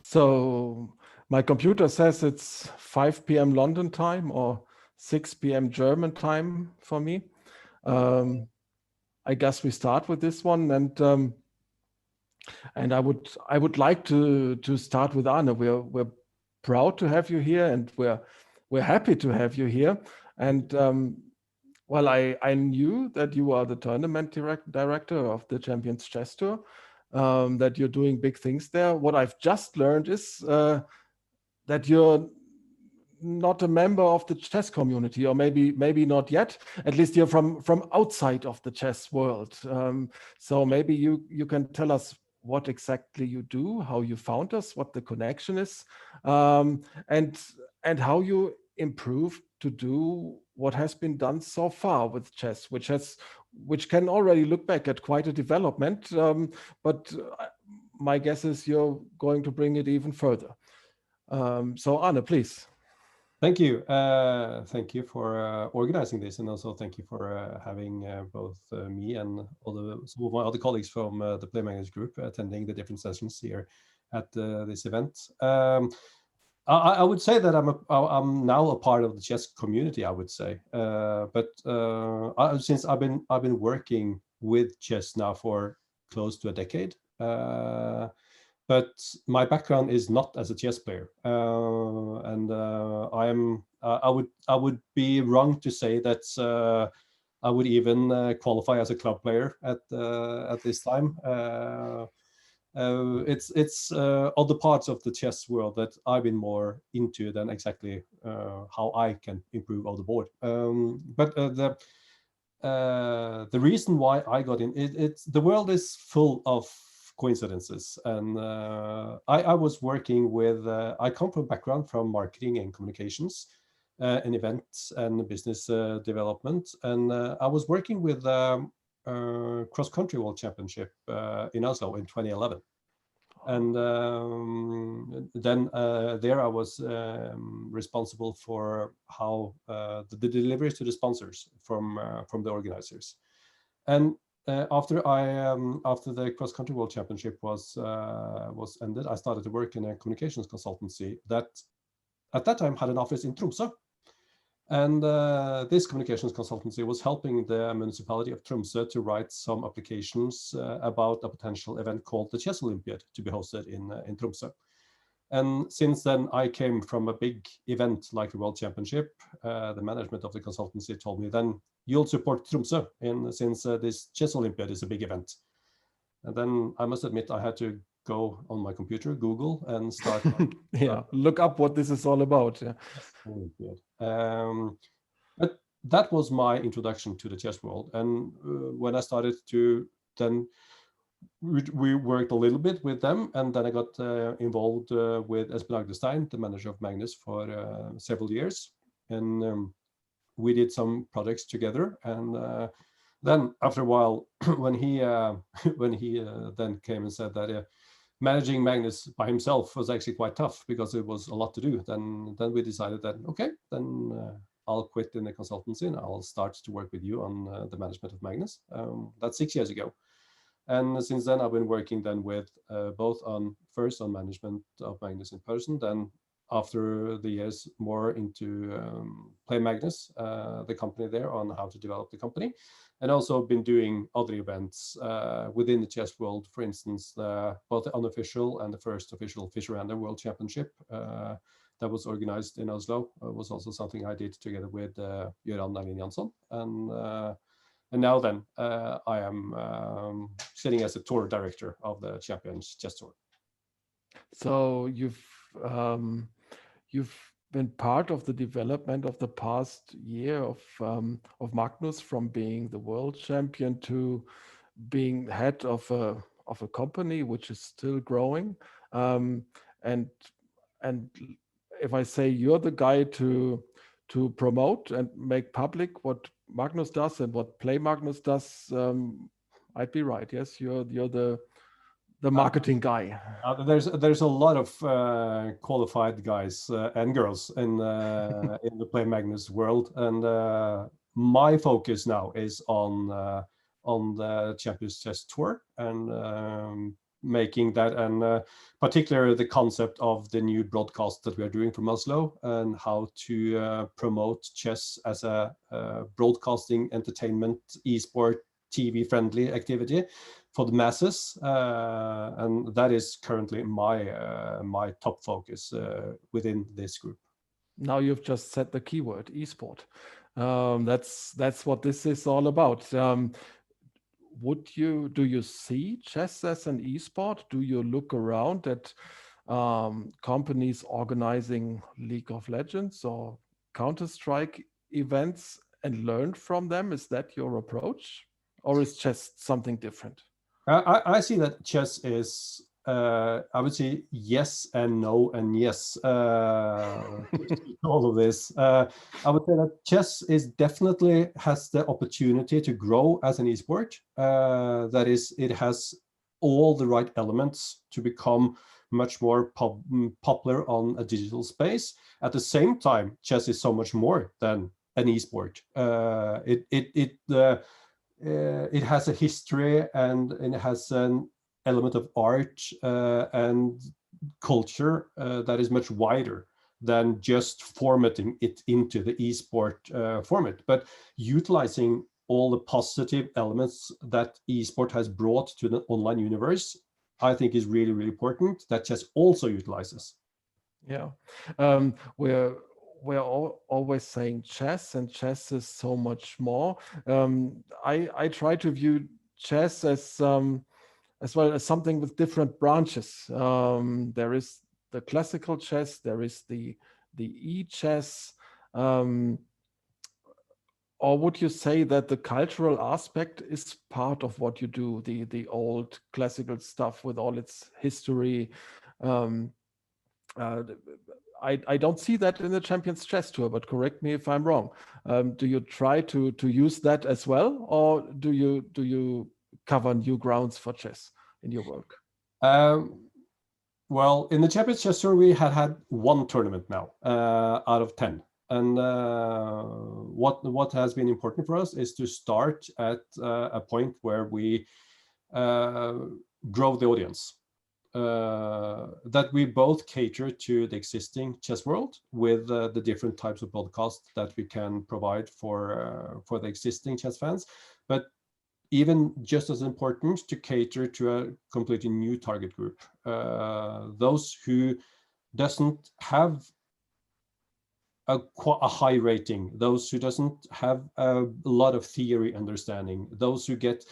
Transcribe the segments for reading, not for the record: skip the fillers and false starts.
So my computer says it's 5 p.m. London time or 6 p.m. German time for me. I guess we start with this one, and I would like to start with Arne. We're proud to have you here, and we're happy to have you here. And well, I knew that you are the tournament director of the Champions Chess Tour, that you're doing big things there. What I've just learned is that you're not a member of the chess community, or maybe not yet. At least you're from outside of the chess world. So maybe you can tell us what exactly you do, how you found us, what the connection is, and how you improve to do what has been done so far with chess, which can already look back at quite a development. But my guess is you're going to bring it even further. So Arne, please. Thank you. Thank you for organizing this, and also thank you for having both me and some of my other colleagues from the Play Magnus group attending the different sessions here at this event. I would say that I'm now a part of the chess community, I would say, but since I've been working with chess now for close to a decade. But my background is not as a chess player, and I would be wrong to say that I would even qualify as a club player at this time. It's other parts of the chess world that I've been more into than exactly how I can improve on the board. But the reason why I got in, the world is full of coincidences, and I was working with I come from a background from marketing and communications and events and business development, and I was working with cross-country world championship in Oslo in 2011, and then there I was responsible for how the deliveries to the sponsors from the organizers. And after the cross country world championship was ended, I started to work in a communications consultancy that at that time had an office in Tromsø, and this communications consultancy was helping the municipality of Tromsø to write some applications about a potential event called the Chess Olympiad to be hosted in Tromsø. And since then, I came from a big event like the World Championship. The management of the consultancy told me, then you'll support Tromsø, since this Chess Olympiad is a big event. And then I must admit, I had to go on my computer, Google, and start. Look up what this is all about. Yeah. But that was my introduction to the chess world. And when I started to then we worked a little bit with them, and then I got involved with Espen Agdestein, the manager of Magnus, for several years, and we did some projects together. And then after a while, when he then came and said that managing Magnus by himself was actually quite tough because it was a lot to do, then we decided that okay, then I'll quit in the consultancy and I'll start to work with you on the management of Magnus. That's 6 years ago. And since then, I've been working then with both first on management of Magnus in person, then after the years more into Play Magnus, the company there, on how to develop the company, and also been doing other events within the chess world. For instance, both the unofficial and the first official Fischer-Random World Championship that was organized in Oslo was also something I did together with Göran Navin Jansson. And now then, I am sitting as a tour director of the Champions Chess Tour. So you've been part of the development of the past year of Magnus, from being the world champion to being head of a company which is still growing. And if I say you're the guy to promote and make public what Magnus does and what Play Magnus does, I'd be right. Yes, you're the marketing guy. There's a lot of qualified guys and girls in the Play Magnus world, and my focus now is on the Champions Chess Tour, and making that, and particularly the concept of the new broadcast that we are doing from Oslo, and how to promote chess as a broadcasting, entertainment, esport, TV friendly activity for the masses, and that is currently my top focus within this group. Now you've just said the keyword, esport. That's what this is all about. Do you see chess as an esport? Do you look around at companies organizing League of Legends or Counter-Strike events and learn from them? Is that your approach, or is chess something different? I see that chess is, I would say yes and no and yes all of this. I would say that chess is definitely has the opportunity to grow as an esport. That is, it has all the right elements to become much more popular on a digital space. At the same time, chess is so much more than an esport. It has a history, and it has an element of art and culture that is much wider than just formatting it into the esport format, but utilizing all the positive elements that esport has brought to the online universe, I think is really, really important, that chess also utilizes. Yeah, we're always saying chess, and chess is so much more. I try to view chess as well as something with different branches. There is the classical chess, there is the e-chess. Or would you say that the cultural aspect is part of what you do, the old classical stuff with all its history? I don't see that in the Champions Chess Tour, but correct me if I'm wrong. Do you try to use that as well, or do you cover new grounds for chess in your work? Well, in the Champions Chess Tour, we had one tournament now out of 10. And what has been important for us is to start at a point where we grow the audience. That we both cater to the existing chess world with the different types of podcasts that we can provide for the existing chess fans, but even just as important, to cater to a completely new target group, those who doesn't have a high rating, those who doesn't have a lot of theory understanding, those who get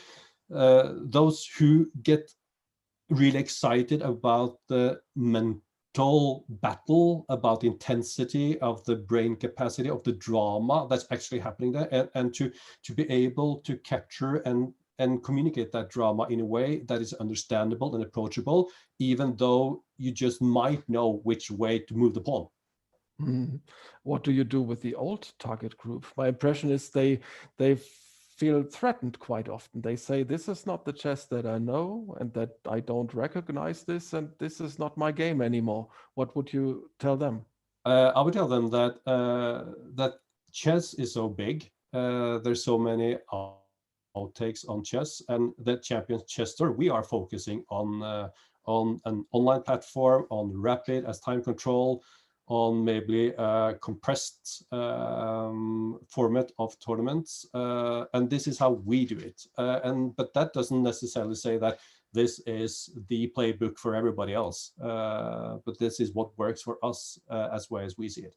really excited about the mental battle, about the intensity of the brain capacity, of the drama that's actually happening there, and to be able to capture and communicate that drama in a way that is understandable and approachable, even though you just might know which way to move the pawn. What do you do with the old target group? My impression is they feel threatened quite often. They say, this is not the chess that I know, and that I don't recognize this, and this is not my game anymore. What would you tell them? I would tell them that that chess is so big. There's so many outtakes on chess, and the Champions Chess Tour, we are focusing on an online platform, on rapid as time control, on maybe a compressed format of tournaments, and this is how we do it. But that doesn't necessarily say that this is the playbook for everybody else, but this is what works for us as well as we see it.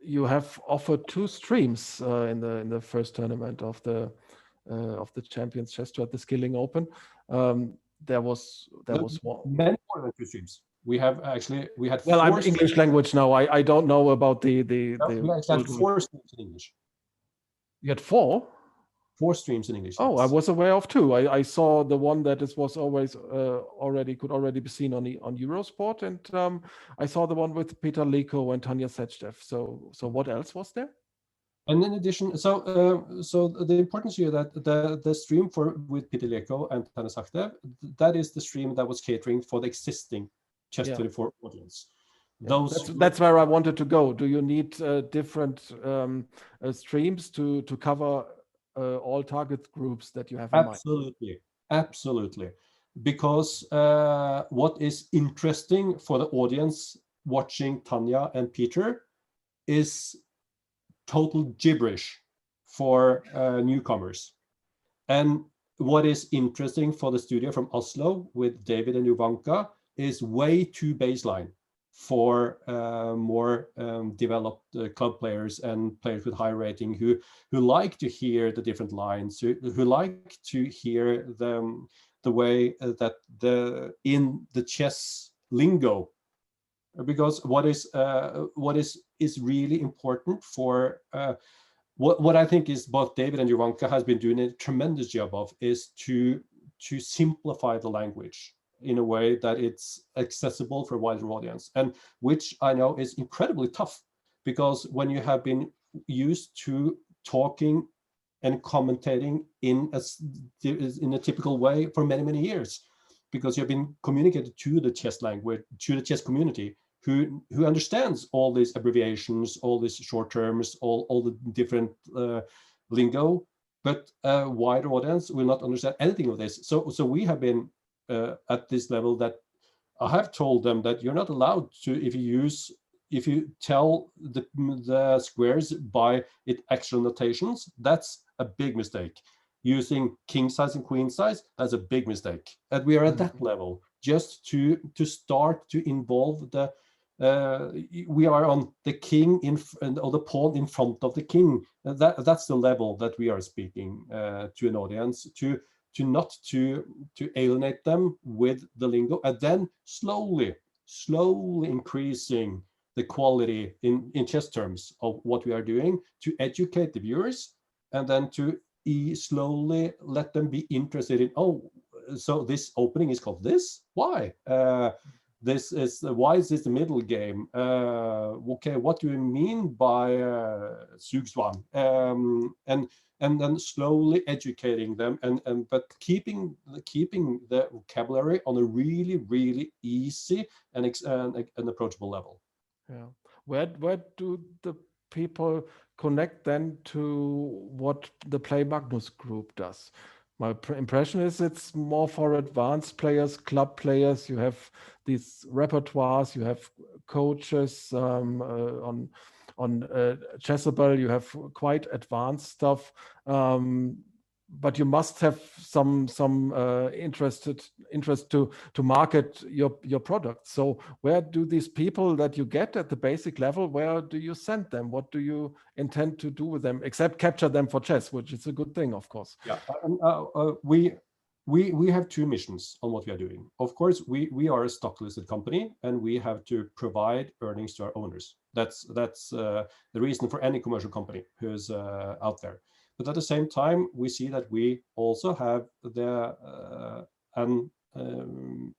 You have offered 2 streams in the first tournament of the Champions Chess Tour at the Skilling Open. There was one. Many more than 2 streams. We had well, 4 I'm English language now. I don't know about the we actually had 4 streams in English. You had 4? 4 streams in English. Oh, yes. I was aware of 2. I saw the one that was always could already be seen on Eurosport, and I saw the one with Peter Liko and Tanya Sechdev. So what else was there? And in addition, so the importance here that the stream with Peter Liko and Tanya Sechdev, that is the stream that was catering for the existing Chess24 audience. That's where I wanted to go. Do you need different streams to cover all target groups that you have in absolutely. Absolutely. Because what is interesting for the audience watching Tanya and Peter is total gibberish for newcomers. And what is interesting for the studio from Oslo with David and Ivanka is way too baseline for more developed club players and players with high rating who like to hear the different lines, who like to hear the way that in the chess lingo. Because what is really important for what I think is both David and Ivanka has been doing a tremendous job of is to simplify the language in a way that it's accessible for a wider audience, and which I know is incredibly tough, because when you have been used to talking and commentating in a typical way for many years, because you've been communicated to the chess language, to the chess community, who understands all these abbreviations, all these short terms, all the different lingo, but a wider audience will not understand anything of this. So we have been at this level that I have told them that you're not allowed to, if you tell the squares by its actual notations, that's a big mistake. Using king size and queen size, that's a big mistake. And we are at that level, just to start to involve the we are on the king or the pawn in front of the king. That's the level that we are speaking to an audience, to not to alienate them with the lingo, and then slowly increasing the quality in chess terms of what we are doing, to educate the viewers, and then to slowly let them be interested in, oh, so this opening is called this? Why? Why is this the middle game? Okay, what do you mean by Sugswan? And then slowly educating them, but keeping the vocabulary on a really easy and approachable level. Yeah. Where do the people connect then to what the Play Magnus group does? My impression is it's more for advanced players, club players. You have these repertoires, you have coaches on Chessable, you have quite advanced stuff. But you must have some interest to market your product. So where do these people that you get at the basic level, where do you send them? What do you intend to do with them, except capture them for chess, which is a good thing, of course. Yeah, we have two missions on what we are doing. Of course, we are a stock listed company, and we have to provide earnings to our owners. That's the reason for any commercial company who is out there. But at the same time, we see that we also have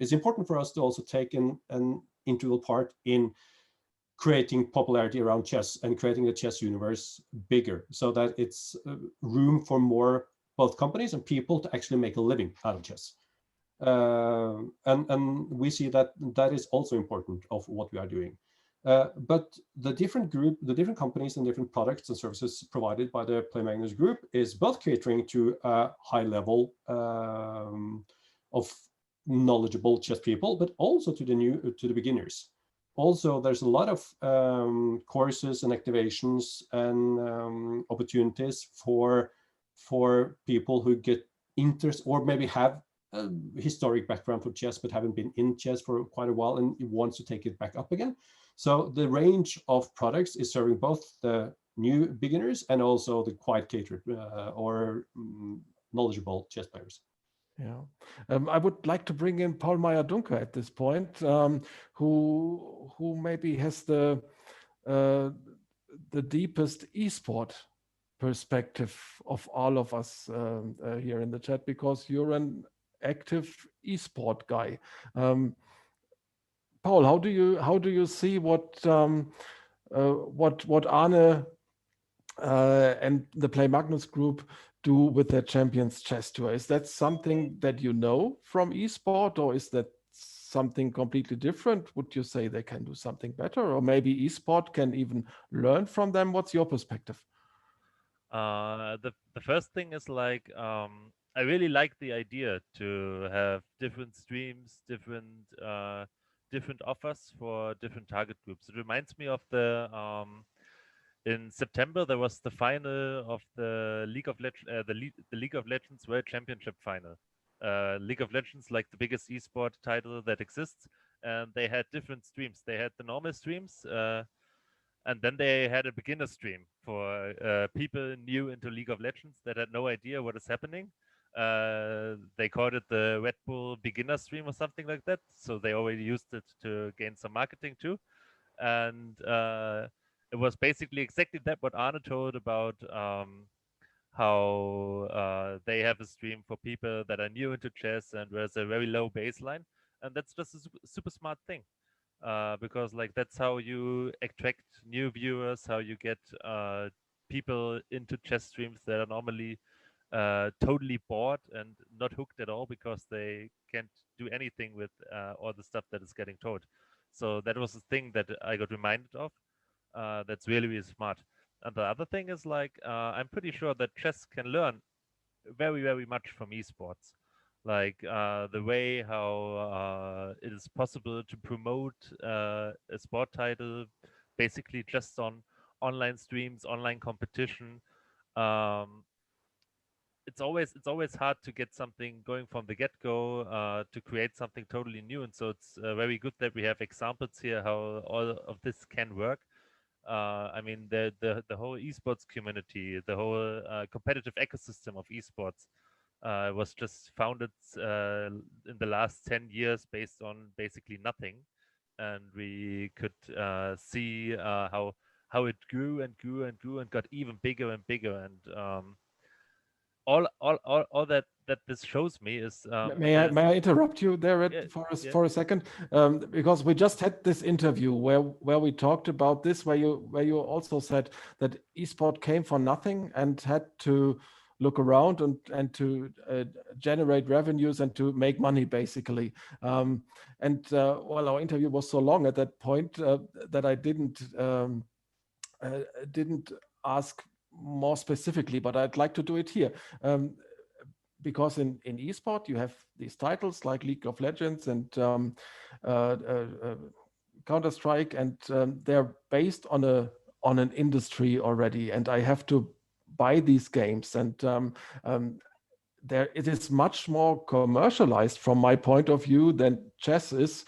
it's important for us to also take an integral part in creating popularity around chess and creating the chess universe bigger, so that it's room for more both companies and people to actually make a living out of chess. And we see that is also important of what we are doing. But the different companies and different products and services provided by the Play Magnus group is both catering to a high level of knowledgeable chess people, but also to the beginners. Also, there's a lot of courses and activations and opportunities for people who get interest, or maybe have a historic background for chess but haven't been in chess for quite a while and wants to take it back up again. So the range of products is serving both the new beginners and also the quite catered or knowledgeable chess players. Yeah, I would like to bring in Paul Meyer-Dunker at this point, who maybe has the deepest esport perspective of all of us here in the chat, because you're an active esport guy. Paul, how do you see what Arne and the Play Magnus group do with their Champions Chess Tour? Is that something that you know from esport, or is that something completely different? Would you say they can do something better, or maybe esport can even learn from them? What's your perspective? The first thing is like I I really like the idea to have different streams, different offers for different target groups. It reminds me of in September there was the final of the League of Legends World Championship final. League of Legends, like the biggest esport title that exists, and they had different streams. They had the normal streams, and then they had a beginner stream for people new into League of Legends that had no idea what is happening. They called it the Red Bull beginner stream or something like that. So they already used it to gain some marketing too. And it was basically exactly that what Arne told about how they have a stream for people that are new into chess and there's a very low baseline. And that's just a super smart thing. Because like that's how you attract new viewers, how you get people into chess streams that are normally totally bored and not hooked at all because they can't do anything with all the stuff that is getting told. So that was the thing that I got reminded of. That's really, really smart. And the other thing is like I'm pretty sure that chess can learn very, very much from esports. Like the way how it is possible to promote a sport title basically just on online streams, online competition. Um, it's always hard to get something going from the get go to create something totally new, and so it's very good that we have examples here how all of this can work. I mean, the whole esports community, the whole competitive ecosystem of esports was just founded in the last 10 years based on basically nothing. And we could see how it grew and grew and grew and got even bigger and bigger. And all that this shows me is May I interrupt you there yeah, yeah. for a second? Because we just had this interview where we talked about this, where you also said that esport came for nothing and had to look around and to generate revenues and to make money basically. Well, our interview was so long at that point that I didn't ask more specifically, but I'd like to do it here. Because in esport you have these titles like League of Legends and uh, uh, uh, Counter Strike, and they're based on an industry already, and I have to buy these games, and there it is much more commercialized from my point of view than chess is,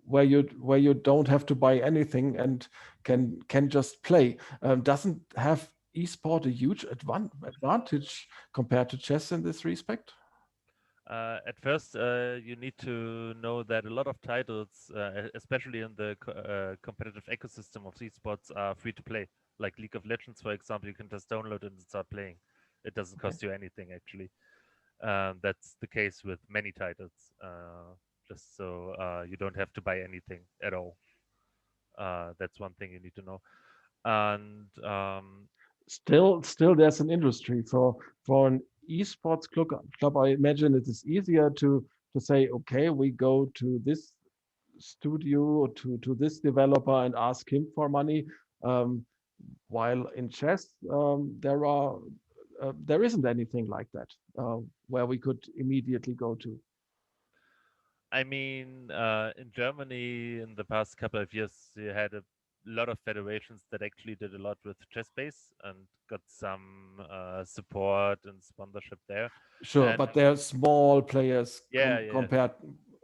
where you don't have to buy anything and can just play. Doesn't have esport a huge advantage compared to chess in this respect? At first, you need to know that a lot of titles, especially in the competitive ecosystem of esports, are free to play. Like League of Legends, for example, you can just download it and start playing. It doesn't Okay. cost you anything, actually. That's the case with many titles. Just so you don't have to buy anything at all. That's one thing you need to know. And Still there's an industry for an esports club. I imagine it is easier to say, okay, we go to this studio, to this developer and ask him for money. Um, while in chess, there isn't anything like that where we could immediately go to. I mean, in Germany, in the past couple of years, you had a lot of federations that actually did a lot with chess base and got some support and sponsorship there. Sure, And but they're small players yeah, yeah, compared,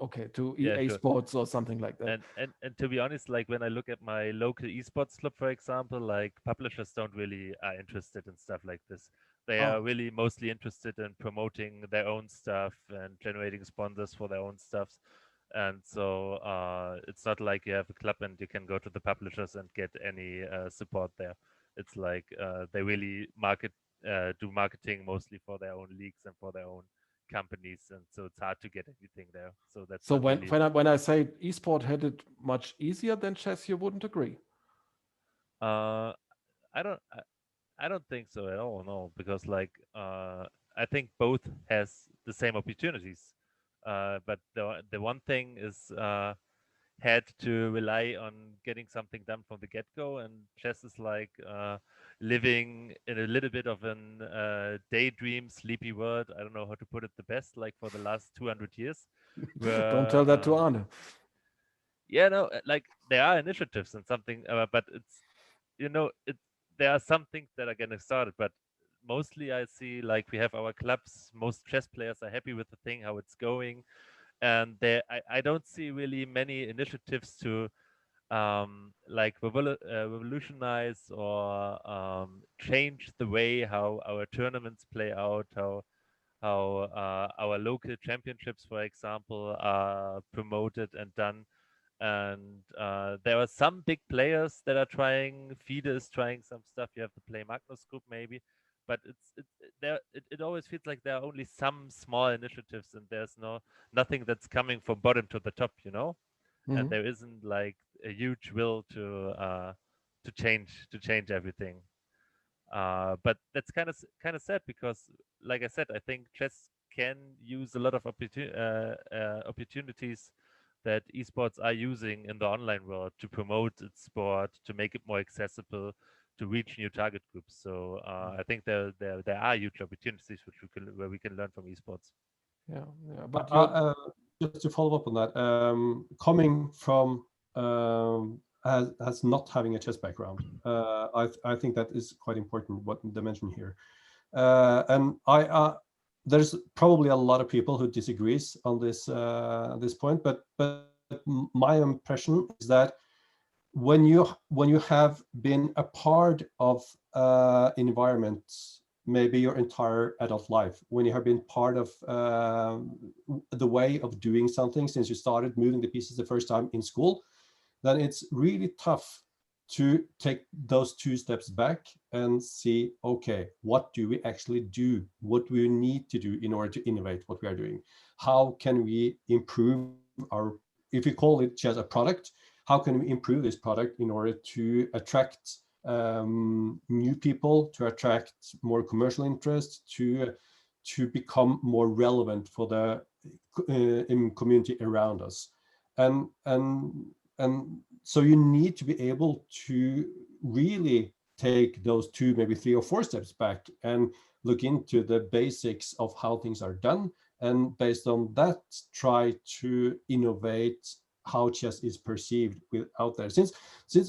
okay, to yeah, EA sure. Sports or something like that. And to be honest, like when I look at my local esports club, for example, like publishers don't really are interested in stuff like this. They Oh, are really mostly interested in promoting their own stuff and generating sponsors for their own stuffs. And so it's not like you have a club and you can go to the publishers and get any support there. It's like they really do marketing mostly for their own leagues and for their own companies, and so it's hard to get anything there. So that's so not really. when I say esport had it much easier than chess, you wouldn't agree. Uh, I don't. I don't think so at all. No, because like I think both has the same opportunities. But the one thing is had to rely on getting something done from the get-go, and chess is like living in a little bit of an daydream, sleepy world. I don't know how to put it the best, like for the last 200 years. Don't tell that to Arne. Yeah, no, like there are initiatives and something, but it's, there are some things that are getting started, but mostly I see like we have our clubs, most chess players are happy with the thing, how it's going, and I don't see really many initiatives to like revolutionize or change the way how our tournaments play out, how our local championships, for example, are promoted and done. And there are some big players that are trying. FIDE is trying some stuff. You have the Play Magnus group maybe, but it always feels like there are only some small initiatives, and there's nothing that's coming from bottom to the top, and there isn't like a huge will to change everything. But that's kind of sad because, like I said, I think chess can use a lot of opportunities that esports are using in the online world to promote its sport, to make it more accessible, to reach new target groups. So I think there are huge opportunities where we can learn from esports. Yeah. But just to follow up on that, coming from as not having a chess background, I think that is quite important what they mention here, and there's probably a lot of people who disagrees on this point, but my impression is that when you have been a part of environment maybe your entire adult life, when you have been part of the way of doing something since you started moving the pieces the first time in school, then it's really tough to take those 2 steps back and see, okay, what do we actually do? What do we need to do in order to innovate what we are doing? How can we improve if we call it chess a product, how can we improve this product in order to attract new people, to attract more commercial interest, to become more relevant for the community around us, and so you need to be able to really take those 2, maybe 3 or 4 steps back and look into the basics of how things are done, and based on that try to innovate how chess is perceived out there, since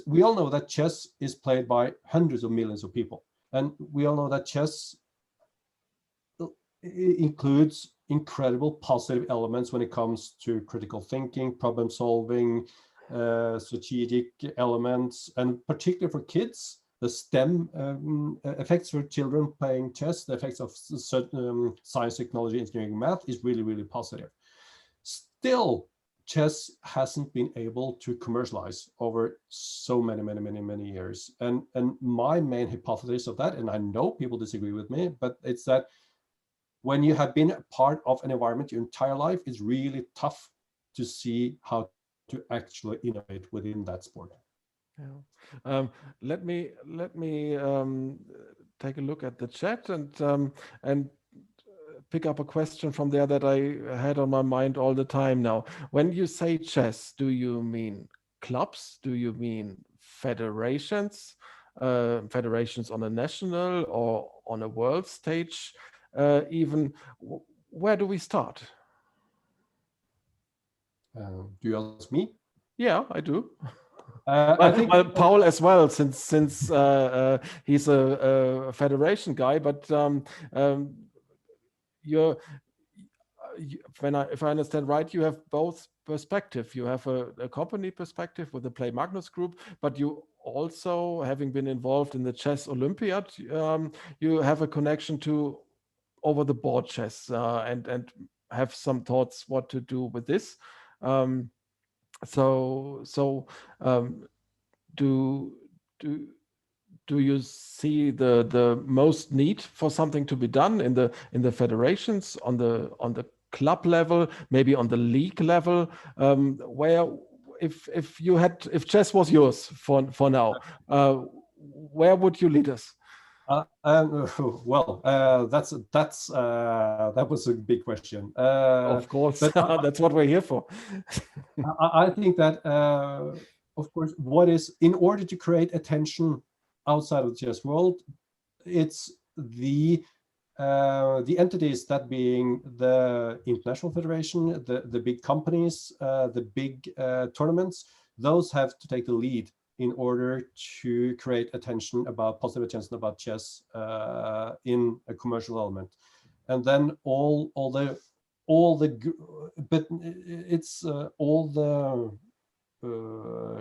we all know that chess is played by hundreds of millions of people, and we all know that chess includes incredible positive elements when it comes to critical thinking, problem solving, strategic elements, and particularly for kids, the STEM effects for children playing chess, the effects of science, technology, engineering, math is really, really positive. Still, chess hasn't been able to commercialize over so many years. And my main hypothesis of that, and I know people disagree with me, but it's that when you have been a part of an environment your entire life, it's really tough to see how to actually innovate within that sport. Yeah. Let me take a look at the chat and pick up a question from there that I had on my mind all the time now. When you say chess, do you mean clubs? Do you mean federations? Federations on a national or on a world stage? Even where do we start? Do you ask me? Yeah, I do. I think Paul as well, since he's a federation guy, but if I understand right, you have both perspective. You have a company perspective with the Play Magnus group, but you also, having been involved in the Chess Olympiad, you have a connection to over the board chess and have some thoughts what to do with this. Do you see the most need for something to be done in the federations, on the club level, maybe on the league level, where if chess was yours for now, where would you lead us? Well, that was a big question. Of course, But that's what we're here for. I think that, of course, what is in order to create attention outside of the chess world, it's the entities, that being the international federation, the big companies, the big tournaments, those have to take the lead in order to create attention about positive attention about chess in a commercial element, and then all the but it's all the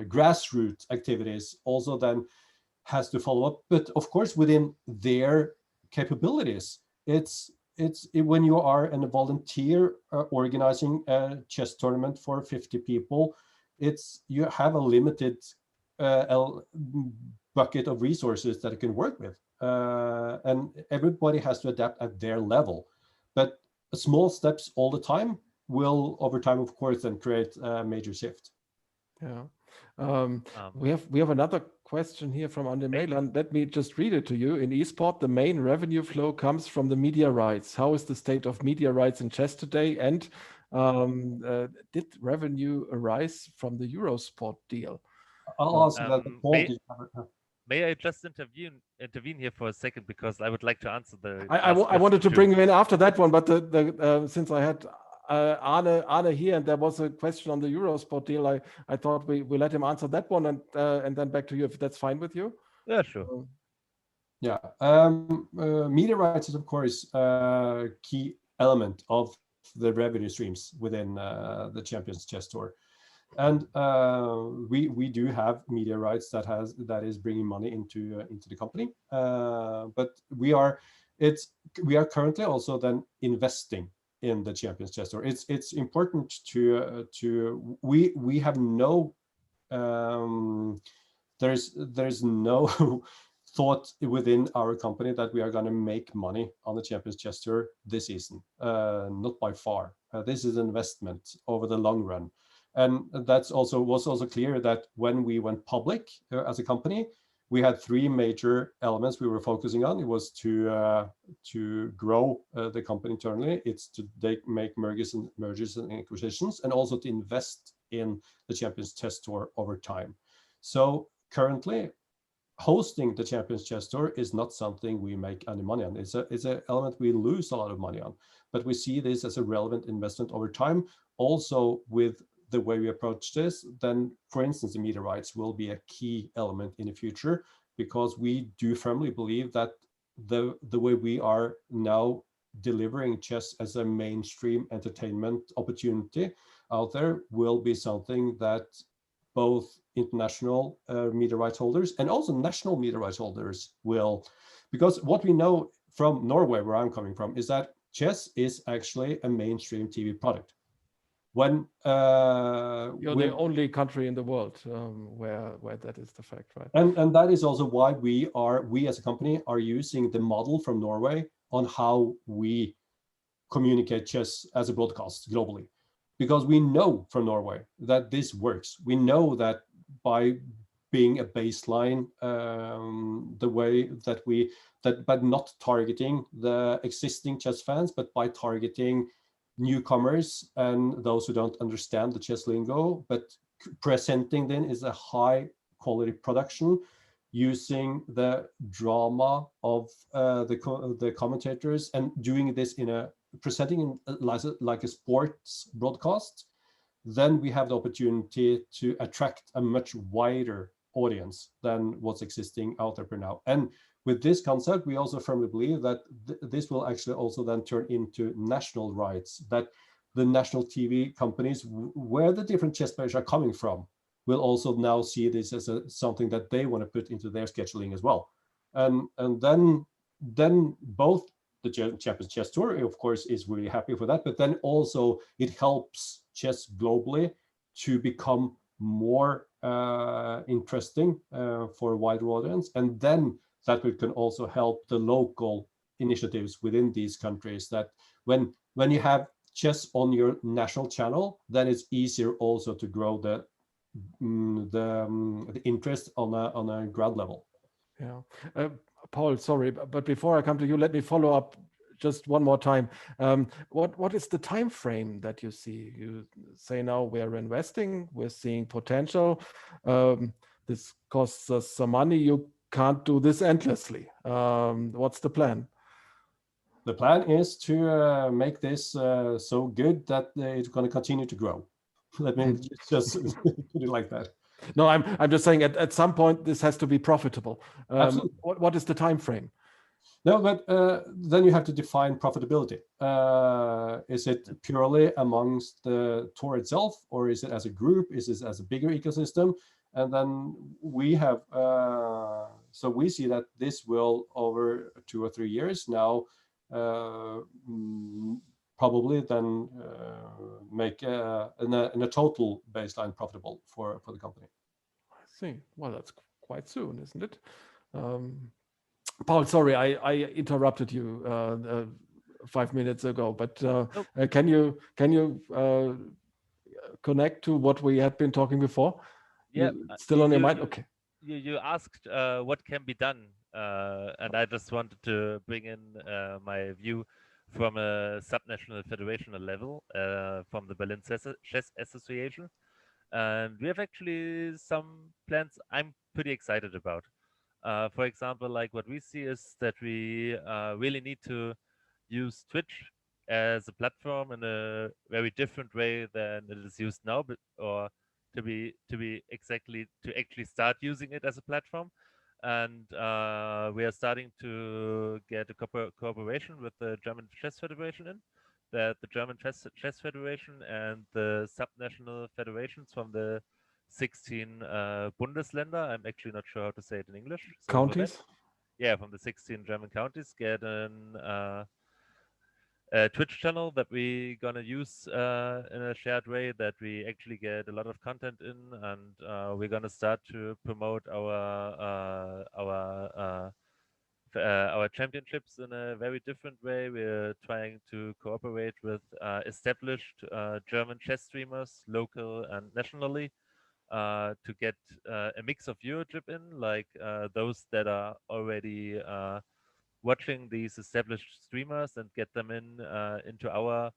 grassroots activities also then has to follow up, but of course within their capabilities. When you are a volunteer organizing a chess tournament for 50 people, you have a limited bucket of resources that it can work with, and everybody has to adapt at their level. But small steps all the time will, over time, of course, then create a major shift. Yeah. We have another question here from Arne Mailand. Let me just read it to you. In esport, the main revenue flow comes from the media rights. How is the state of media rights in chess today? And did revenue arise from the Eurosport deal? I'll answer that. May I just intervene here for a second, because I would like to answer the. I wanted to bring you in after that one, but since I had Arne here and there was a question on the Eurosport deal, I thought we let him answer that one and then back to you, if that's fine with you. Yeah, sure. Yeah, media rights is of course a key element of the revenue streams within the Champions Chess Tour. And we do have media rights that is bringing money into the company, but we are currently also then investing in the Champions Chess Tour. It's important we have no there's no thought within our company that we are going to make money on the Champions Chess Tour this season, not by far. This is an investment over the long run. And was also clear that when we went public as a company, we had three major elements we were focusing on. It was to grow the company internally. It's to make mergers and acquisitions, and also to invest in the Champions Chess Tour over time. So currently, hosting the Champions Chess Tour is not something we make any money on. It's an element we lose a lot of money on, but we see this as a relevant investment over time. Also, with the way we approach this, then, for instance, the media rights will be a key element in the future, because we do firmly believe that the way we are now delivering chess as a mainstream entertainment opportunity out there will be something that both international media rights holders and also national media rights holders will, because what we know from Norway, where I'm coming from, is that chess is actually a mainstream TV product. When you're the only country in the world where that is the fact, right? And that is also why we as a company are using the model from Norway on how we communicate chess as a broadcast globally, because we know from Norway that this works. We know that by being a baseline, the way that by not targeting the existing chess fans, but by targeting newcomers and those who don't understand the chess lingo, but presenting then is a high quality production using the drama of the commentators, and doing this presenting like a sports broadcast. Then we have the opportunity to attract a much wider audience than what's existing out there for now. And with this concept, we also firmly believe that this will actually also then turn into national rights, that the national TV companies, where the different chess players are coming from, will also now see this as something that they want to put into their scheduling as well. And then both the Champions Chess Tour, of course, is really happy for that, but then also it helps chess globally to become more interesting for a wider audience. And then that we can also help the local initiatives within these countries, that when you have chess on your national channel, then it's easier also to grow the interest on a ground level. Yeah. Paul, sorry, but before I come to you, let me follow up just one more time. What is the time frame that you see? You say now we're investing, we're seeing potential. This costs us some money. You can't do this endlessly. What's the plan? The plan is to make this so good that it's going to continue to grow. Let me just put it like that. No, I'm just saying at some point this has to be profitable. Absolutely. What is the time frame? No, but then you have to define profitability. Is it purely amongst the tour itself, or is it as a group? Is it as a bigger ecosystem? And then we have, so we see that this will, over 2 or 3 years now, probably then make in a total baseline profitable for the company. I see. Well, that's quite soon, isn't it? Paul, sorry, I interrupted you 5 minutes ago, but Nope. can you connect to what we had been talking before? Yeah, Still on your mind? Okay. You asked what can be done, and I just wanted to bring in my view from a subnational federational level, from the Berlin Chess Association. And we have actually some plans I'm pretty excited about. For example, like what we see is that we really need to use Twitch as a platform in a very different way than it is used now, but or to actually start using it as a platform. And we are starting to get a cooperation with the German Chess Federation in that the German Chess Federation and the subnational federations from the 16 Bundesländer. I'm actually not sure how to say it in English. Counties? Yeah, from the 16 German counties, get a Twitch channel that we gonna use in a shared way, that we actually get a lot of content in, and we're gonna start to promote our championships in a very different way. We're trying to cooperate with established German chess streamers, local and nationally, to get a mix of viewership in, like those that are already watching these established streamers and get them into our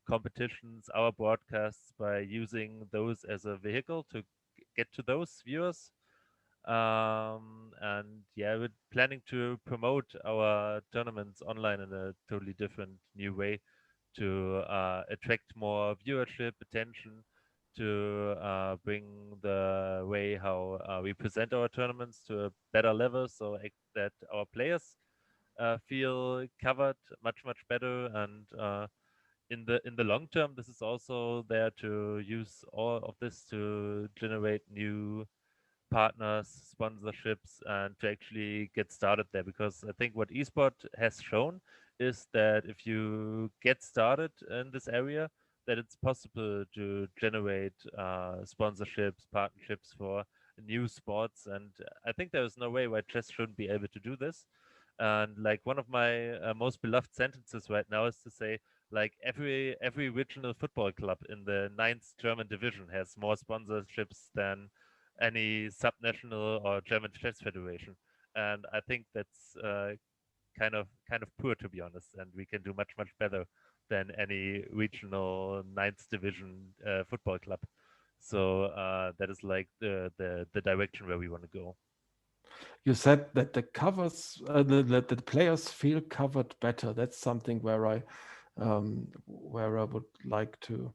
competitions, our broadcasts, by using those as a vehicle to get to those viewers. And yeah, we're planning to promote our tournaments online in a totally different new way to attract more viewership, attention, to bring the way how we present our tournaments to a better level, so that our players feel covered much better. And in the long term, this is also there to use all of this to generate new partners, sponsorships, and to actually get started there. Because I think what esport has shown is that if you get started in this area, that it's possible to generate sponsorships, partnerships for new sports. And I think there is no way why chess shouldn't be able to do this. And like one of my most beloved sentences right now is to say, like every regional football club in the 9th German division has more sponsorships than any subnational or German chess federation. And I think that's kind of poor, to be honest. And we can do much better than any regional 9th division football club. So that is like the direction where we want to go. You said that the covers, that the players feel covered better. That's something where I would like to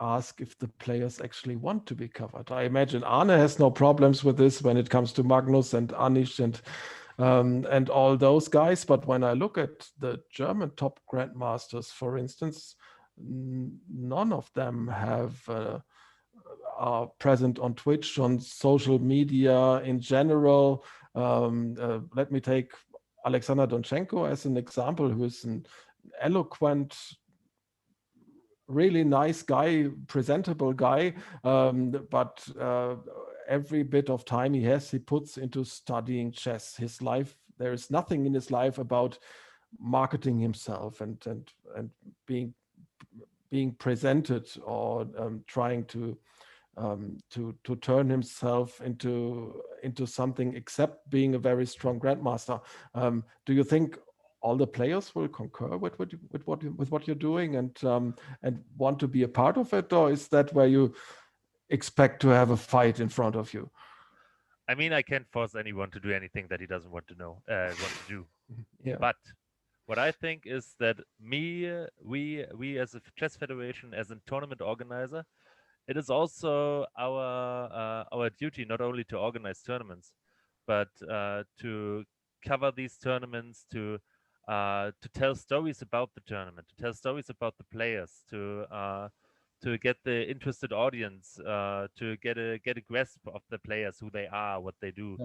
ask if the players actually want to be covered. I imagine Arne has no problems with this when it comes to Magnus and Anish and all those guys. But when I look at the German top grandmasters, for instance, none of them are present on Twitch, on social media in general. Let me take Alexander Donchenko as an example, who is an eloquent, really nice guy, presentable guy, but every bit of time he has, he puts into studying chess. His life, there is nothing in his life about marketing himself and being presented or trying to to turn himself into something except being a very strong grandmaster. Do you think all the players will concur with what you're doing and want to be a part of it, or is that where you expect to have a fight in front of you? I mean, I can't force anyone to do anything that he doesn't want to do. Yeah. But what I think is that we as a chess federation, as a tournament organizer, it is also our duty not only to organize tournaments, but to cover these tournaments, to tell stories about the tournament, to tell stories about the players, to get the interested audience, to get a grasp of the players, who they are, what they do,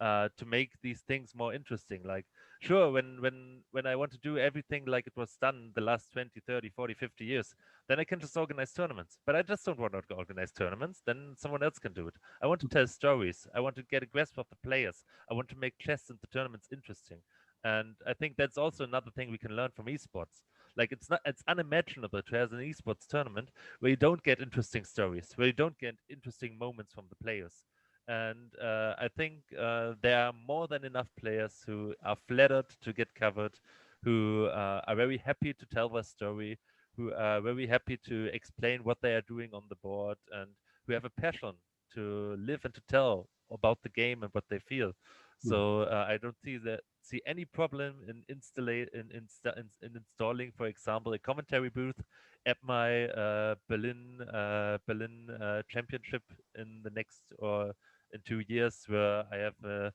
to make these things more interesting. Like, sure, when I want to do everything like it was done the last 20, 30, 40, 50 years, then I can just organize tournaments. But I just don't want to organize tournaments. Then someone else can do it. I want to tell stories. I want to get a grasp of the players. I want to make chess and the tournaments interesting. And I think that's also another thing we can learn from esports. Like, it's unimaginable to have an esports tournament where you don't get interesting stories, where you don't get interesting moments from the players. And I think there are more than enough players who are flattered to get covered, who are very happy to tell their story, who are very happy to explain what they are doing on the board, and who have a passion to live and to tell about the game and what they feel. So I don't see any problem in installing, for example, a commentary booth at my Berlin championship in the next or in 2 years, where I have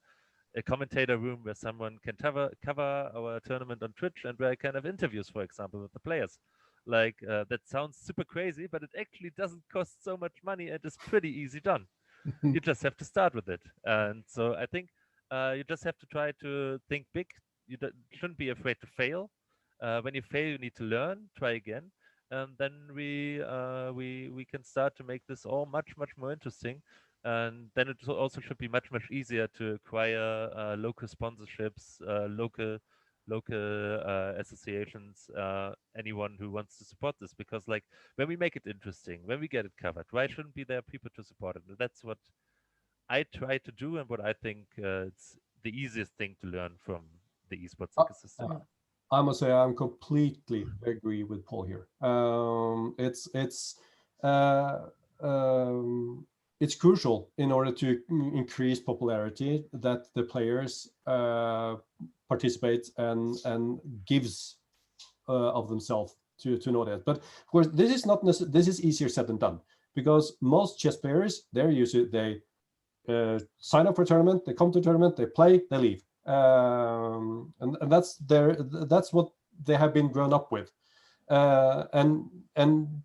a commentator room where someone can cover our tournament on Twitch, and where I can have interviews, for example, with the players. Like, that sounds super crazy, but it actually doesn't cost so much money, and it's pretty easy done. You just have to start with it. And so I think you just have to try to think big. You shouldn't be afraid to fail. When you fail, you need to learn, try again, and then we can start to make this all much more interesting. And then it also should be much easier to acquire local sponsorships, local associations, anyone who wants to support this. Because, like, when we make it interesting, when we get it covered, why shouldn't be there people to support it? And that's what I try to do, and what I think it's the easiest thing to learn from the esports ecosystem. I must say I'm completely agree with Paul here. It's crucial in order to increase popularity that the players participate and gives of themselves to an audience. But of course, this is not this is easier said than done, because most chess players, they sign up for a tournament, they come to a tournament, they play, they leave. And that's what they have been grown up with, and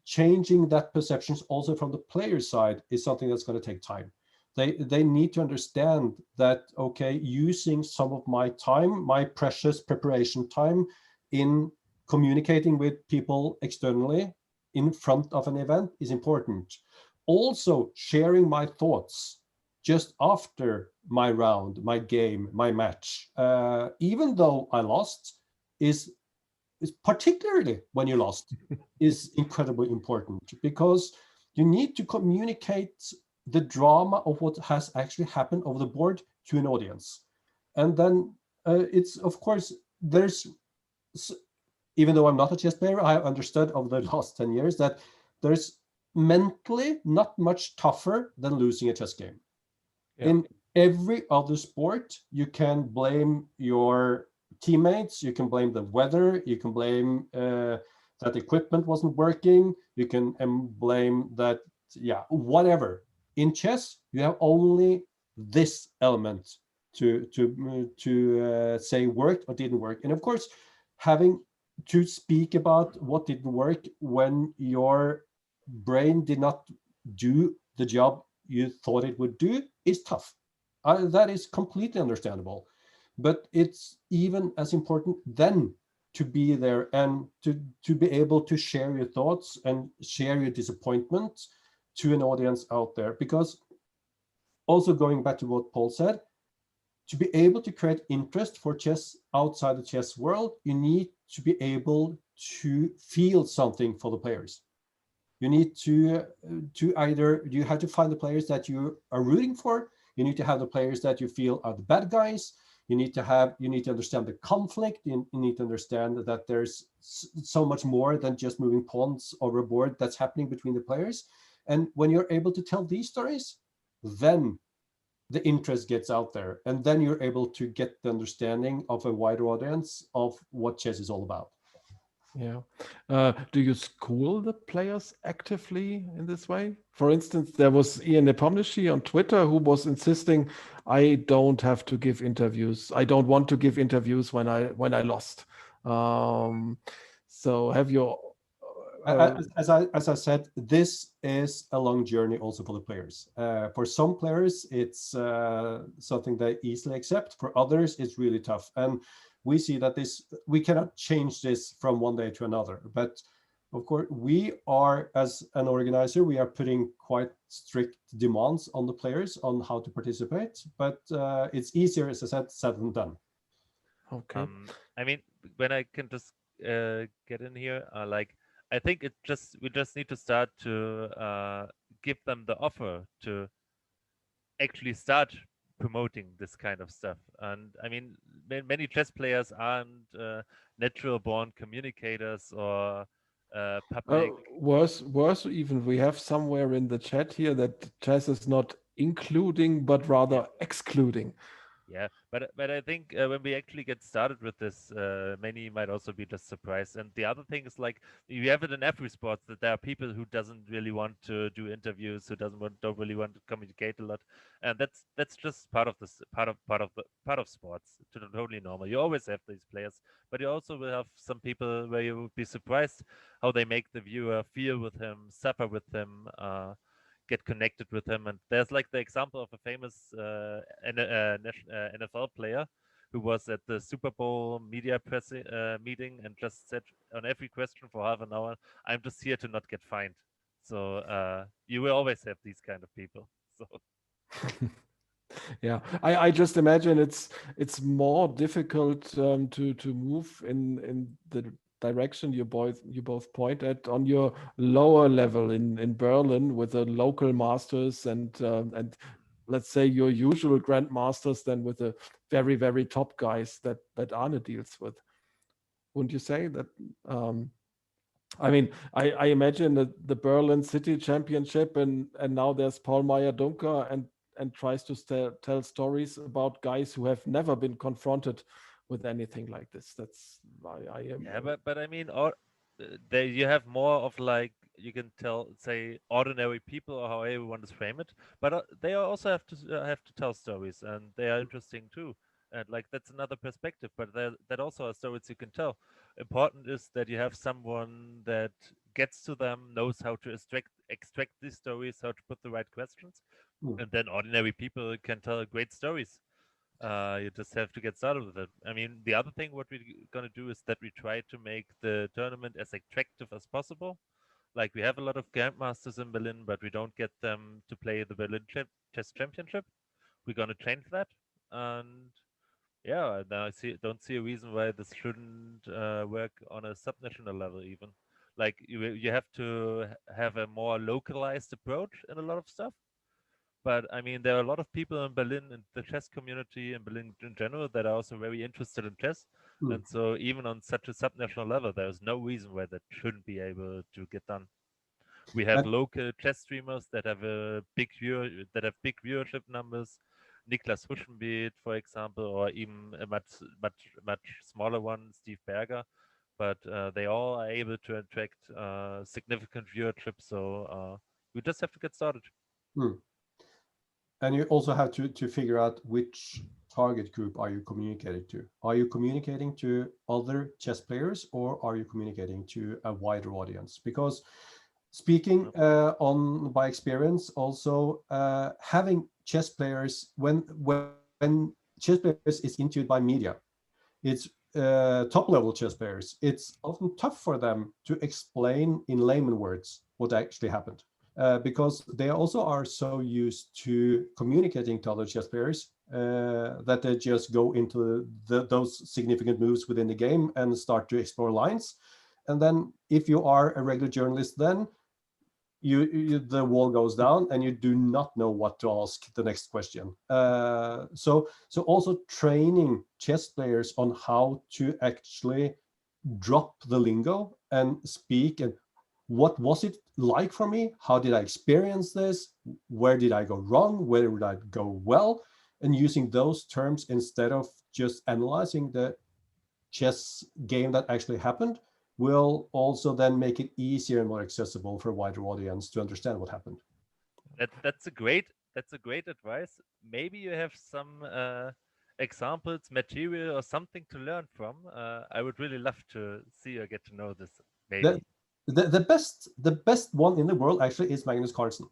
changing that perceptions also from the player side is something that's going to take time. They need to understand that, okay, using some of my time, my precious preparation time, in communicating with people externally in front of an event is important. Also, sharing my thoughts just after my round, my game, my match, even though I lost, is particularly when you lost, is incredibly important, because you need to communicate the drama of what has actually happened over the board to an audience. And then it's, of course, even though I'm not a chess player, I have understood over the last 10 years that there's mentally not much tougher than losing a chess game. Yeah. In every other sport, you can blame your teammates, you can blame the weather, you can blame that equipment wasn't working, you can blame that, whatever. In chess, you have only this element to say worked or didn't work. And of course, having to speak about what didn't work when your brain did not do the job you thought it would do is tough. That is completely understandable. But it's even as important then to be there and to be able to share your thoughts and share your disappointment to an audience out there. Because also, going back to what Paul said, to be able to create interest for chess outside the chess world, you need to be able to feel something for the players. You need to either, you have to find the players that you are rooting for. You need to have the players that you feel are the bad guys. You need to understand the conflict. You need to understand that there's so much more than just moving pawns over a board that's happening between the players. And when you're able to tell these stories, then the interest gets out there, and then you're able to get the understanding of a wider audience of what chess is all about. Yeah. Do you school the players actively in this way? For instance, there was Ian Nepomniachtchi on Twitter who was insisting, I don't have to give interviews. I don't want to give interviews when I lost. So have you As I said, this is a long journey also for the players. For some players, it's something they easily accept. For others, it's really tough. And we see that we cannot change this from one day to another. But of course, we are, as an organizer, we are putting quite strict demands on the players on how to participate. But it's easier, as I said than done. okay? I mean, when I can just get in here, I think we just need to start to give them the offer to actually start promoting this kind of stuff. And I mean, many chess players aren't natural born communicators or public. Worse even, we have somewhere in the chat here that chess is not including, but rather excluding. Yeah, but I think when we actually get started with this, many might also be just surprised. And the other thing is, like, you have it in every sport that there are people who doesn't really want to do interviews, who don't really want to communicate a lot, and that's just part of this part of sports. Totally normal. You always have these players, but you also will have some people where you would be surprised how they make the viewer feel with him, suffer with him. Get connected with him. And there's like the example of a famous NFL player who was at the Super Bowl media press meeting and just said on every question for half an hour, "I'm just here to not get fined." So you will always have these kind of people. So Yeah, I just imagine it's more difficult to move in the direction you both point at on your lower level in Berlin with the local masters and let's say your usual grandmasters than with the very top guys that Arne deals with. Wouldn't you say that? I mean, I imagine the Berlin City Championship, and now there's Paul Meyer-Dunker and tries to tell stories about guys who have never been confronted with anything like this. That's I am. yeah, but I mean, there you have more of, like, you can say ordinary people, or however you want to frame it, but they also have to tell stories, and they are interesting too. And like, that's another perspective, but that also are stories you can tell. Important is that you have someone that gets to them, knows how to extract these stories, how to put the right questions, and then ordinary people can tell great stories. You just have to get started with it. I mean, the other thing what we're gonna do is that we try to make the tournament as attractive as possible. Like, we have a lot of grandmasters in Berlin, but we don't get them to play the Berlin Chess Championship. We're gonna change that, and yeah, now don't see a reason why this shouldn't work on a subnational level even. Like, you have to have a more localized approach in a lot of stuff. But I mean, there are a lot of people in Berlin, and the chess community in Berlin in general, that are also very interested in chess. And so even on such a subnational level, there's no reason why that shouldn't be able to get done. We have And local chess streamers that have big viewership numbers. Niklas Huschenbeet, for example, or even a much smaller one, Steve Berger. But they all are able to attract significant viewership. So we just have to get started. And you also have to figure out which target group are you communicating to. Are you communicating to other chess players, or are you communicating to a wider audience? Because speaking on by experience, also having chess players, when chess players is interviewed by media, it's top level chess players, it's often tough for them to explain in layman words what actually happened. Because they also are so used to communicating to other chess players that they just go into those significant moves within the game and start to explore lines. And then if you are a regular journalist, then the wall goes down and you do not know what to ask the next question. So also training chess players on how to actually drop the lingo and speak, and what was it like for me? How did I experience this? Where did I go wrong? Where did I go well? And using those terms instead of just analyzing the chess game that actually happened will also then make it easier and more accessible for a wider audience to understand what happened. That's a great advice. Maybe you have some examples, material, or something to learn from. I would really love to see or get to know this. Maybe. The best one in the world actually is Magnus Carlsen,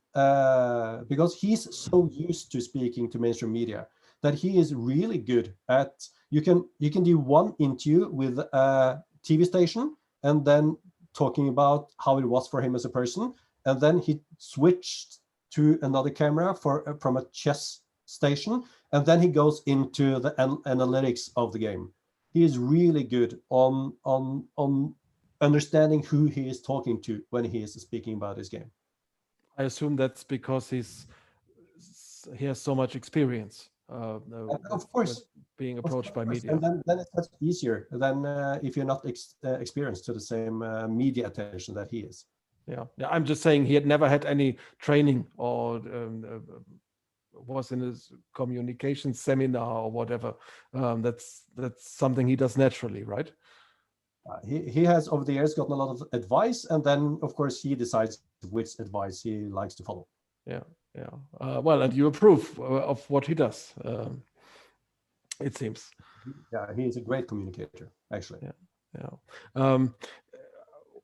because he's so used to speaking to mainstream media that he is really good at. You can do one interview with a TV station and then talking about how it was for him as a person, and then he switched to another camera from a chess station, and then he goes into the analytics of the game. He is really good on understanding who he is talking to when he is speaking about his game. I assume that's because he has so much experience. Of course, being approached by media. And then it's much easier than if you're not experienced to the same media attention that he is. Yeah, I'm just saying he had never had any training or was in his communication seminar or whatever. That's something he does naturally, right? He has over the years gotten a lot of advice, and then of course he decides which advice he likes to follow. Yeah. Well, and you approve of what he does. It seems. Yeah, he is a great communicator, actually. Yeah.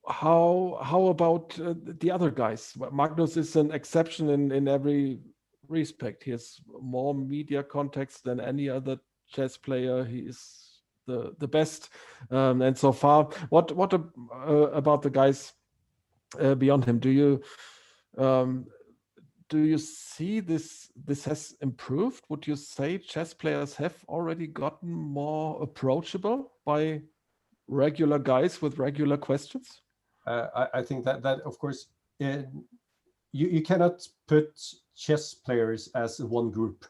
How about the other guys? Magnus is an exception in every respect. He has more media context than any other chess player. He is the best, and so far. What about the guys beyond him? Do you see this has improved? Would you say chess players have already gotten more approachable by regular guys with regular questions? I think that of course you cannot put chess players as one group,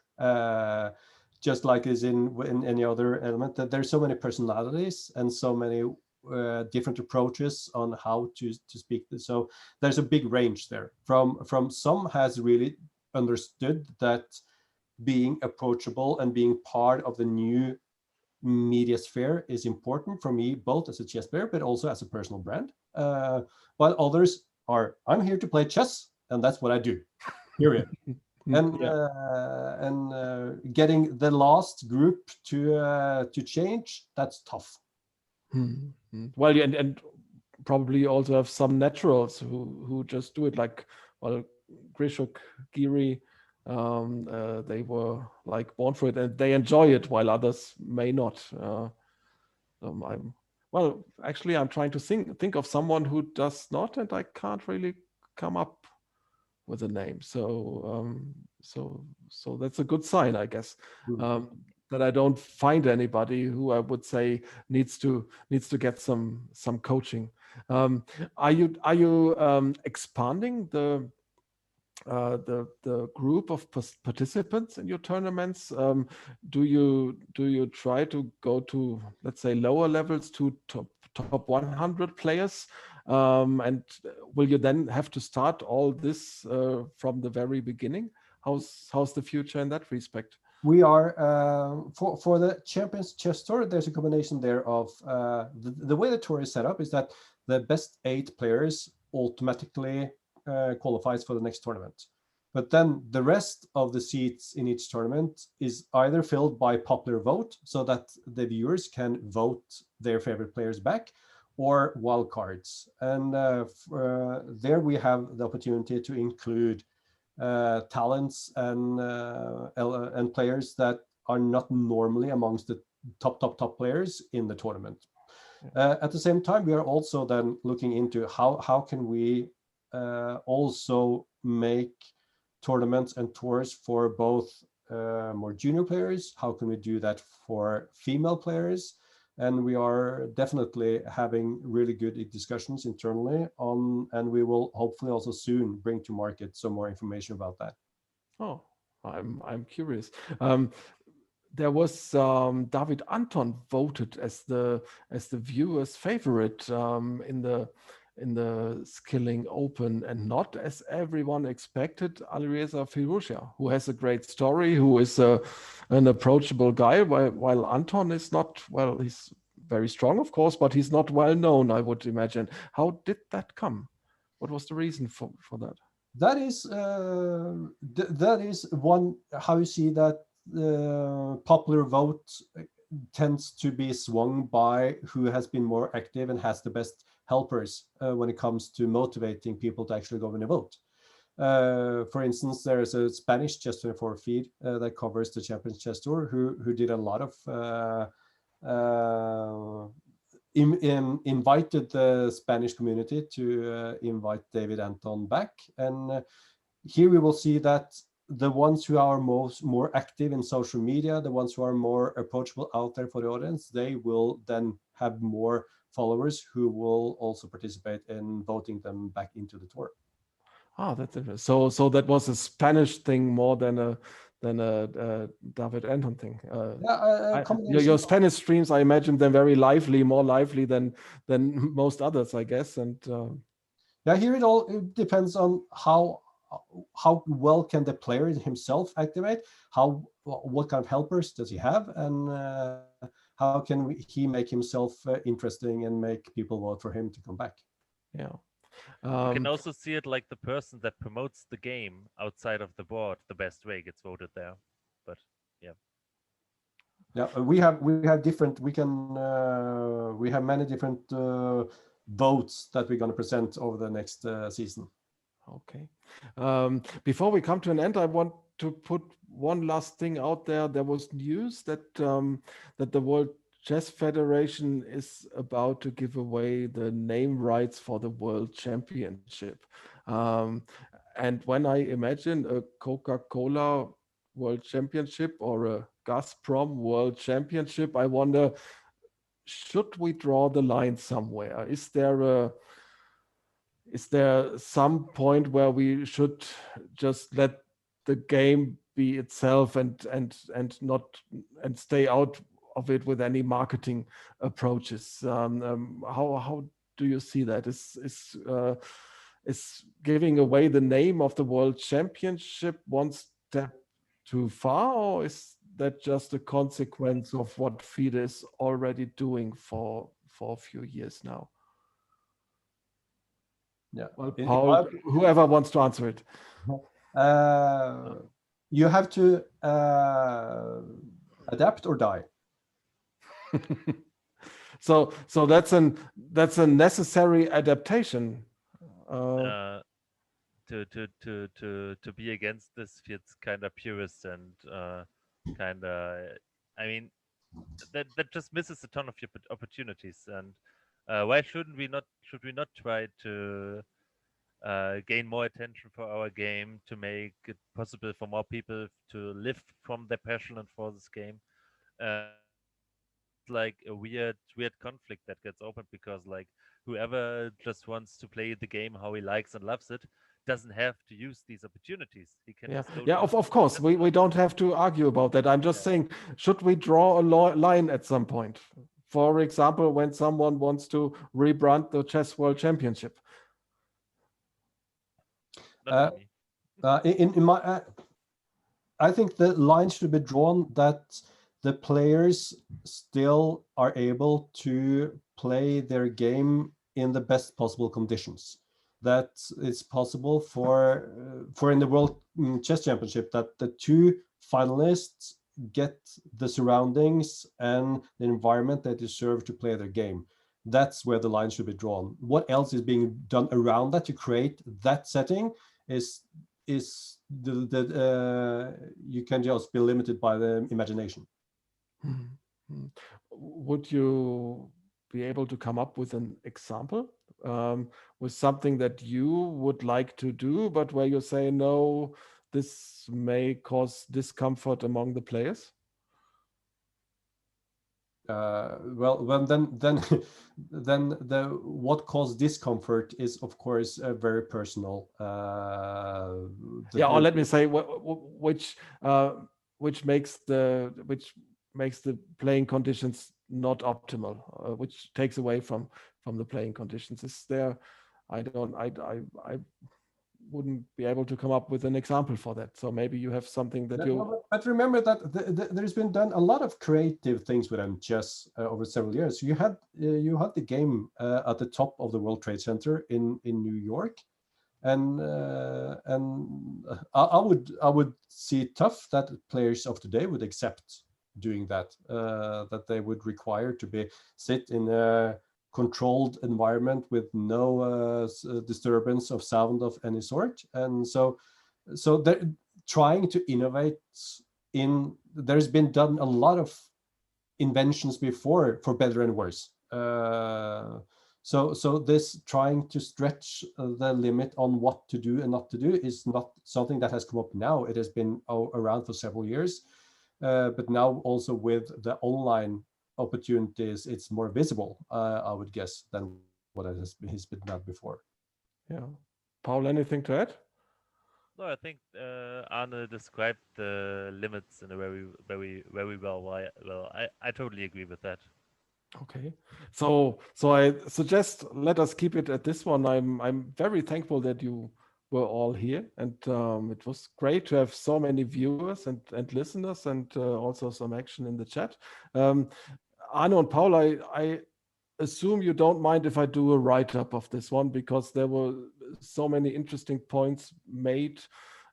just like is in any other element. That there's so many personalities and so many different approaches on how to speak. So there's a big range there. From some has really understood that being approachable and being part of the new media sphere is important for me, both as a chess player but also as a personal brand. While others are, I'm here to play chess and that's what I do, period. And getting the last group to change, that's tough. Well, yeah, and probably also have some naturals who just do it, like, well, Grishuk, Giri, they were like born for it and they enjoy it, while others may not. I'm trying to think of someone who does not, and I can't really come up with a name. So that's a good sign, I guess. That I don't find anybody who I would say needs to get some coaching. Are you expanding the group of participants in your tournaments? Do you try to go to, let's say, lower levels, to top 100 players? And will you then have to start all this from the very beginning? How's the future in that respect? We are for the Champions Chess Tour. There's a combination there of the way the tour is set up is that the best 8 players automatically qualifies for the next tournament. But then the rest of the seats in each tournament is either filled by popular vote, so that the viewers can vote their favorite players back, or wildcards. And there we have the opportunity to include talents and players that are not normally amongst the top players in the tournament. At the same time, we are also then looking into how can we also make tournaments and tours for both more junior players. How can we do that for female players? and we are definitely having really good discussions internally on, and we will hopefully also soon bring to market some more information about that. Oh, I'm curious. There was David Anton voted as the viewer's favorite in the Skilling Open, and not as everyone expected, Alireza Firouzja, who has a great story, who is an approachable guy, while Anton is not, well, he's very strong, of course, but he's not well known, I would imagine. How did that come? What was the reason for that? That is that is one, how you see that popular vote tends to be swung by who has been more active and has the best helpers when it comes to motivating people to actually go and vote. For instance, there is a Spanish Chess24 feed that covers the Champions Chess Tour, who did a lot of invited the Spanish community to invite David Anton back. And here we will see that the ones who are more active in social media, the ones who are more approachable out there for the audience, they will then have more followers who will also participate in voting them back into the tour. Ah, that's interesting. So that was a Spanish thing more than a David Anton thing. Your Spanish streams, I imagine them very lively, more lively than most others, I guess. And yeah, here it depends on how well can the player himself activate, what kind of helpers does he have, and how can he make himself interesting and make people vote for him to come back. Yeah. You can also see it like the person that promotes the game outside of the board the best way gets voted there. But yeah, we have different, we have many different votes that we're going to present over the next season. Okay. Before we come to an end, I want to put one last thing out there. There was news that that the World Chess Federation is about to give away the name rights for the World Championship. And when I imagine a Coca-Cola World Championship or a Gazprom World Championship, I wonder, should we draw the line somewhere? Is there some point where we should just let the game be itself and not and stay out of it with any marketing approaches? How do you see that? Is giving away the name of the World Championship one step too far, or is that just a consequence of what FIDE is already doing for a few years now? Yeah. Well, Paul, whoever wants to answer it. You have to adapt or die. So that's a necessary adaptation. To be against this feels kind of purist and kind of, I mean, that just misses a ton of your opportunities. And why should we not try to gain more attention for our game, to make it possible for more people to live from their passion and for this game? Like a weird conflict that gets opened, because like whoever just wants to play the game how he likes and loves it doesn't have to use these opportunities. He can just go of course, we don't have to argue about that. I'm just saying, should we draw a line at some point? For example, when someone wants to rebrand the Chess World Championship. In my I think the line should be drawn that the players still are able to play their game in the best possible conditions. That it's possible for in the World Chess Championship that the two finalists get the surroundings and the environment they deserve to play their game. That's where the line should be drawn. What else is being done around that to create that setting is you can just be limited by the imagination. Would you be able to come up with an example with something that you would like to do, but where you say, no, this may cause discomfort among the players? Well, then what caused discomfort is of course very personal. Yeah, or let me say which makes the playing conditions not optimal, which takes away from the playing conditions. Is there? I wouldn't be able to come up with an example for that. So maybe you have something that you. No, but remember that there's been done a lot of creative things with chess over several years. You had the game at the top of the World Trade Center in New York, and I would see it tough that players of today would accept doing that. That they would require to sit in a controlled environment with no disturbance of sound of any sort, and so they're trying to innovate. There's been done a lot of inventions before, for better and worse. So this trying to stretch the limit on what to do and not to do is not something that has come up now. It has been around for several years, but now also with the online opportunities, it's more visible, I would guess, than what it has been done before. Yeah, Paul, anything to add? No, I think Arne described the limits in a very well. I totally agree with that. Okay, so I suggest let us keep it at this one. I'm very thankful that you were all here, and it was great to have so many viewers and listeners, and also some action in the chat. Arne and Paul, I assume you don't mind if I do a write-up of this one, because there were so many interesting points made.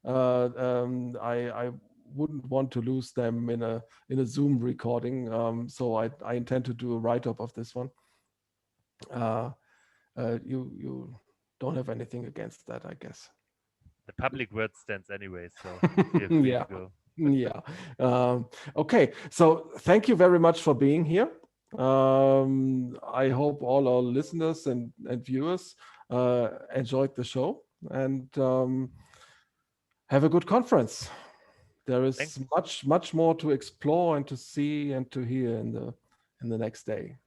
I wouldn't want to lose them in a Zoom recording, so I intend to do a write-up of this one. You don't have anything against that, I guess. The public word stands anyway, so feel free Yeah. to go. Yeah. Okay, so thank you very much for being here. I hope all our listeners and viewers enjoyed the show, and have a good conference. There is Thanks. much more to explore and to see and to hear in the next day.